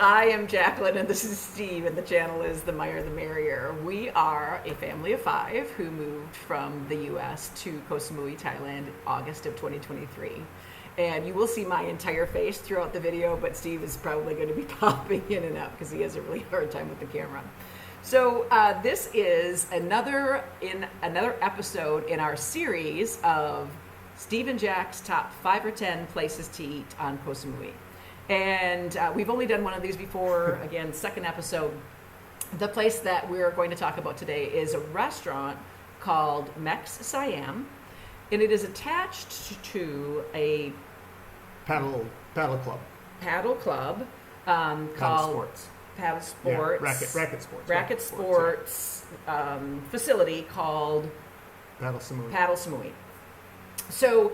I am Jacqueline and this is Steve, and the channel is The Meyer the Merrier. We are a family of 5 who moved from the US to Koh Samui, Thailand, August of 2023. And you will see my entire face throughout the video, but Steve is probably going to be popping in and out because he has a really hard time with the camera. So this is another episode in our series of Steve and Jack's top 5 or 10 places to eat on Koh Samui. And we've only done one of these before. Again, second episode. The place that we're going to talk about today is a restaurant called MexSiam, and it is attached to a paddle club. Paddle club called Paddle Sports. Yeah, racket sports facility called Padel Samui. Padel Samui. So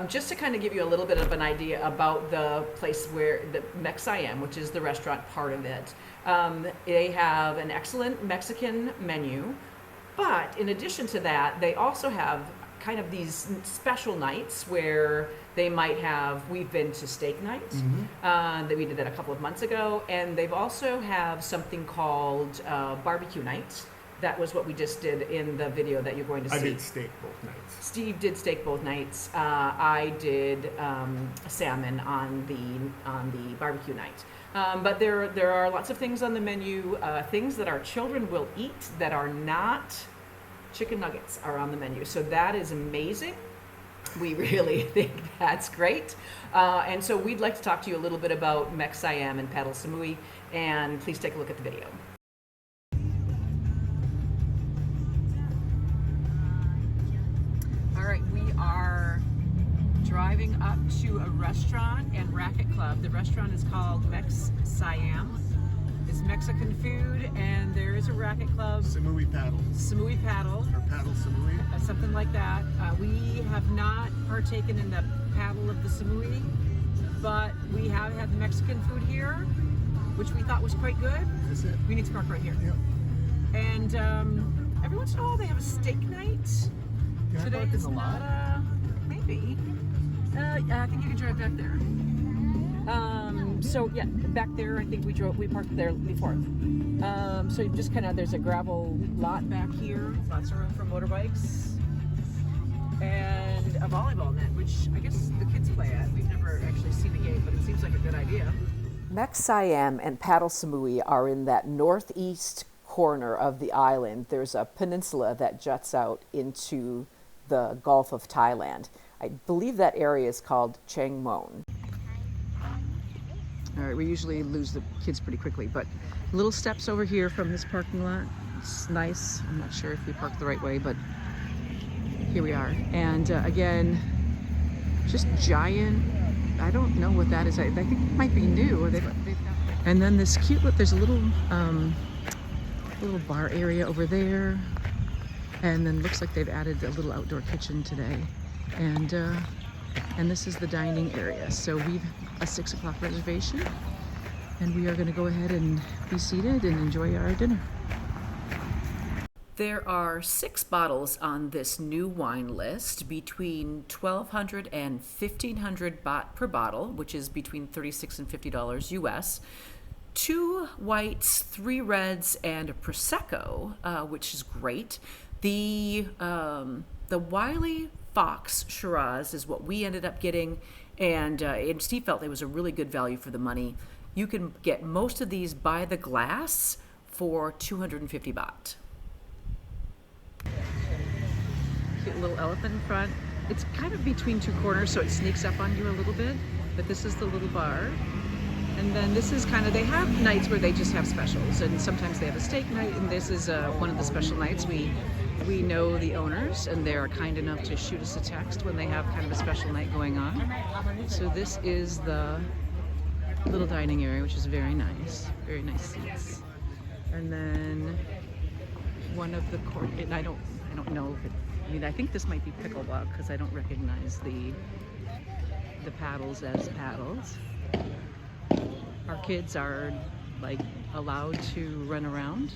just to kind of give you a little bit of an idea about the place where the MexSiam, which is the restaurant part of it, they have an excellent Mexican menu, but in addition to that, they also have kind of these special nights where they might have, we've been to steak night, that we did that a couple of months ago, and they've also have something called barbecue night. That was what we just did in the video that you're going to see. I did steak both nights. Steve did steak both nights. I did salmon on the barbecue night. But there are lots of things on the menu, things that our children will eat that are not chicken nuggets are on the menu. So that is amazing. We really think that's great. And so we'd like to talk to you a little bit about MexSiam and Padel Samui, and please take a look at the video. All right, we are driving up to a restaurant and racket club. The restaurant is called MexSiam. It's Mexican food, and there is a racket club. Samui Padel. Samui Padel. Or Padel Samui. Something like that. We have not partaken in the paddle of the Samui, but we have had Mexican food here, which we thought was quite good. That's it. We need to park right here. Yep. And every once in a while they have a steak night. Can I park in the lot? Maybe. I think you can drive back there. So yeah, back there. I think we parked there before. So you just kind of, there's a gravel lot back here. Lots of room for motorbikes and a volleyball net, which I guess the kids play at. We've never actually seen a game, but it seems like a good idea. MexSiam and Padel Samui are in that northeast corner of the island. There's a peninsula that juts out into the Gulf of Thailand. I believe that area is called Choeng Moen. All right, we usually lose the kids pretty quickly, but little steps over here from this parking lot. It's nice. I'm not sure if we parked the right way, but here we are. And again, just giant, I don't know what that is. I think it might be new. And then this cute, look, there's a little bar area over there. And then looks like they've added a little outdoor kitchen today. And this is the dining area. So we've a 6 o'clock reservation, and we are going to go ahead and be seated and enjoy our dinner. There are 6 bottles on this new wine list between 1,200 and 1,500 baht per bottle, which is between $36 and $50 US. 2 whites, 3 reds, and a Prosecco, which is great. The Wiley Fox Shiraz is what we ended up getting, and Steve felt it was a really good value for the money. You can get most of these by the glass for 250 baht. Cute little elephant in front. It's kind of between 2 corners, so it sneaks up on you a little bit, but this is the little bar. And then this is kind of, they have nights where they just have specials, and sometimes they have a steak night, and this is one of the special nights. We know the owners, and they're kind enough to shoot us a text when they have kind of a special night going on. So this is the little dining area, which is very nice seats. And then one of the court, and I don't know if it, I mean, I think this might be pickleball because I don't recognize the paddles as paddles. Our kids are like allowed to run around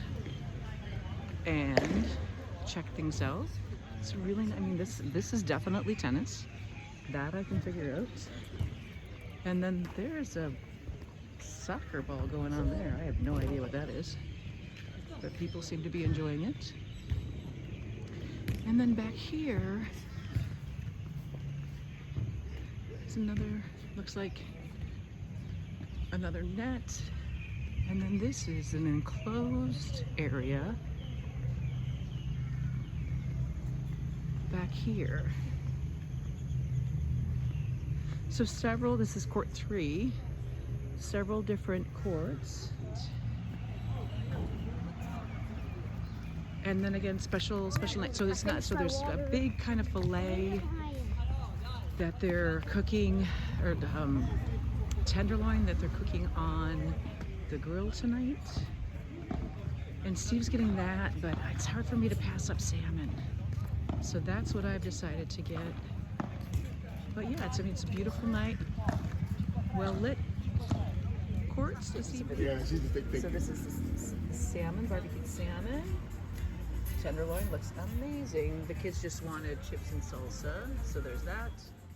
and check things out. It's really, I mean, this is definitely tennis. That I can figure out. And then there's a soccer ball going on there. I have no idea what that is, but people seem to be enjoying it. And then back here is another, looks like another net. And then this is an enclosed area back here. So several, this is court 3, several different courts. And then again, special night. So it's not, so there's a big kind of fillet that they're cooking, or tenderloin that they're cooking on the grill tonight. And Steve's getting that, but it's hard for me to pass up salmon. So that's what I've decided to get. But yeah, it's a beautiful night, well lit courts this evening. Yeah, she's a big thing. So this is the salmon, barbecued salmon. Tenderloin looks amazing. The kids just wanted chips and salsa, so there's that.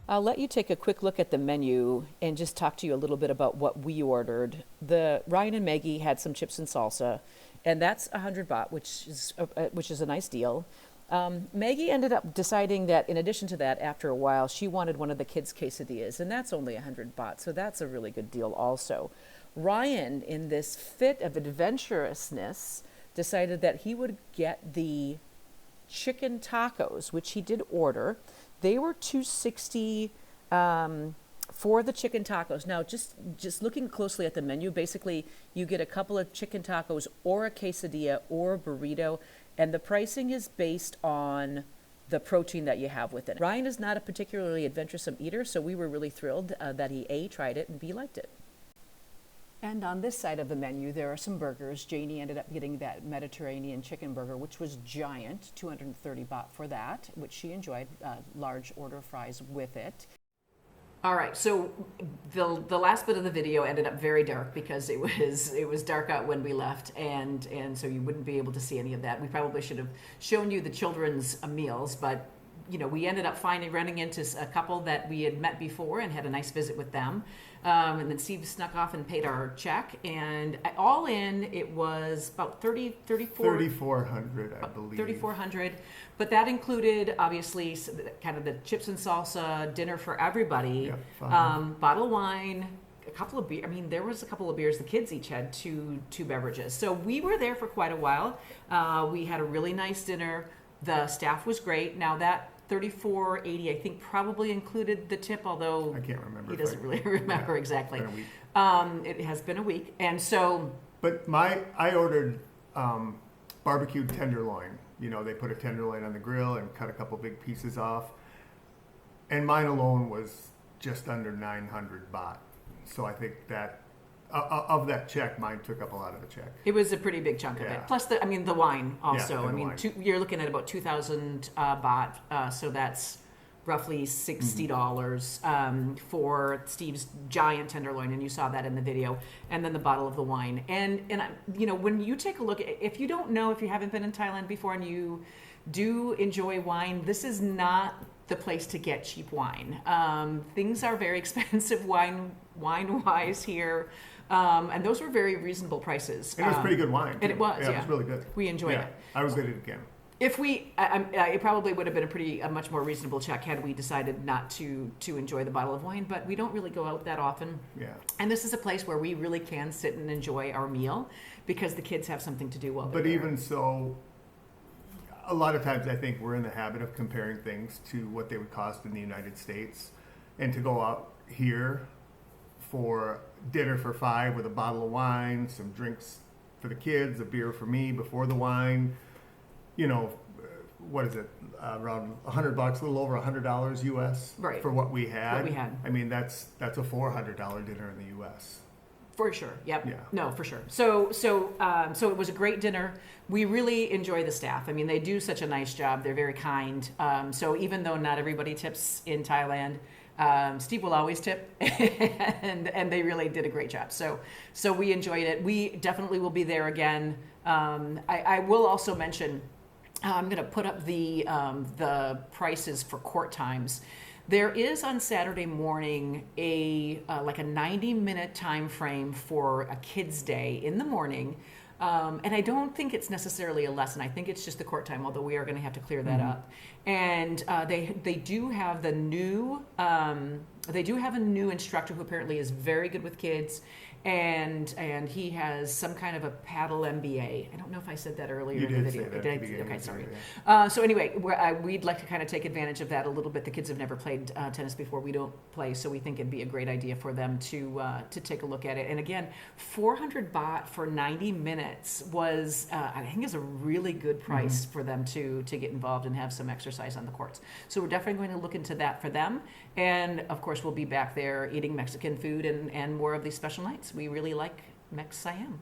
I'll let you take a quick look at the menu and just talk to you a little bit about what we ordered. Ryan and Maggie had some chips and salsa, and that's 100 baht, which is a nice deal. Maggie ended up deciding that in addition to that, after a while, she wanted one of the kids' quesadillas, and that's only 100 baht, so that's a really good deal also. Ryan, in this fit of adventurousness, decided that he would get the chicken tacos, which he did order. They were $2.60 for the chicken tacos. Now, just looking closely at the menu, basically you get a couple of chicken tacos or a quesadilla or a burrito, and the pricing is based on the protein that you have with it. Ryan is not a particularly adventuresome eater, so we were really thrilled that he A, tried it, and B, liked it. And on this side of the menu, there are some burgers. Janie ended up getting that Mediterranean chicken burger, which was giant, 230 baht for that, which she enjoyed, large order of fries with it. All right, so the last bit of the video ended up very dark because it was dark out when we left, and so you wouldn't be able to see any of that. We probably should have shown you the children's meals, but you know, we ended up running into a couple that we had met before and had a nice visit with them. And then Steve snuck off and paid our check, and all in it was about 3,400, I believe. 3,400, but that included obviously kind of the chips and salsa dinner for everybody. Yep, bottle of wine, a couple of beer. I mean, there was a couple of beers. The kids each had two beverages, so we were there for quite a while. We had a really nice dinner. The staff was great. Now that 34.80, I think, probably included the tip, although I can't remember. He doesn't really remember exactly. It's been a week. It has been a week, and so. But I ordered barbecued tenderloin. You know, they put a tenderloin on the grill and cut a couple big pieces off, and mine alone was just under 900 baht. So I think that of that check, mine took up a lot of the check. It was a pretty big chunk of it. Plus, the wine also. Yeah, I mean, you're looking at about 2,000 baht, so that's roughly $60 for Steve's giant tenderloin, and you saw that in the video, and then the bottle of the wine. And you know, when you take a look, if you don't know, if you haven't been in Thailand before and you do enjoy wine, this is not the place to get cheap wine. Things are very expensive wine-wise here. And those were very reasonable prices. And it was pretty good wine. And it was, yeah. It was really good. We enjoyed it. I was good at it again. If it probably would have been a much more reasonable check had we decided not to enjoy the bottle of wine, but we don't really go out that often. Yeah. And this is a place where we really can sit and enjoy our meal because the kids have something to do while they're there. But even so, a lot of times I think we're in the habit of comparing things to what they would cost in the United States, and to go out here for dinner for 5 with a bottle of wine, some drinks for the kids, a beer for me before the wine, you know, what is it, around $100, a little over $100 US for what we had. I mean, that's a $400 dinner in the US. For sure. Yep. Yeah. No, for sure. So it was a great dinner. We really enjoy the staff. I mean, they do such a nice job. They're very kind. So even though not everybody tips in Thailand, Steve will always tip, and they really did a great job. So we enjoyed it. We definitely will be there again. I will also mention, I'm going to put up the prices for court times. There is on Saturday morning a like a 90-minute time frame for a kids' day in the morning. And I don't think it's necessarily a lesson. I think it's just the court time, although we are going to have to clear that up. And they do have the new they do have a new instructor who apparently is very good with kids, and he has some kind of a paddle MBA. I don't know if I said that earlier You in the did video. say that Did at I? the beginning Okay, of the sorry. video. So anyway, we'd like to kind of take advantage of that a little bit. The kids have never played tennis before. We don't play, so we think it'd be a great idea for them to take a look at it. And again, 400 baht for 90 minutes was I think is a really good price for them to get involved and have some exercise on the courts. So we're definitely going to look into that for them. And of course, we'll be back there eating Mexican food and more of these special nights. We really like MexSiam.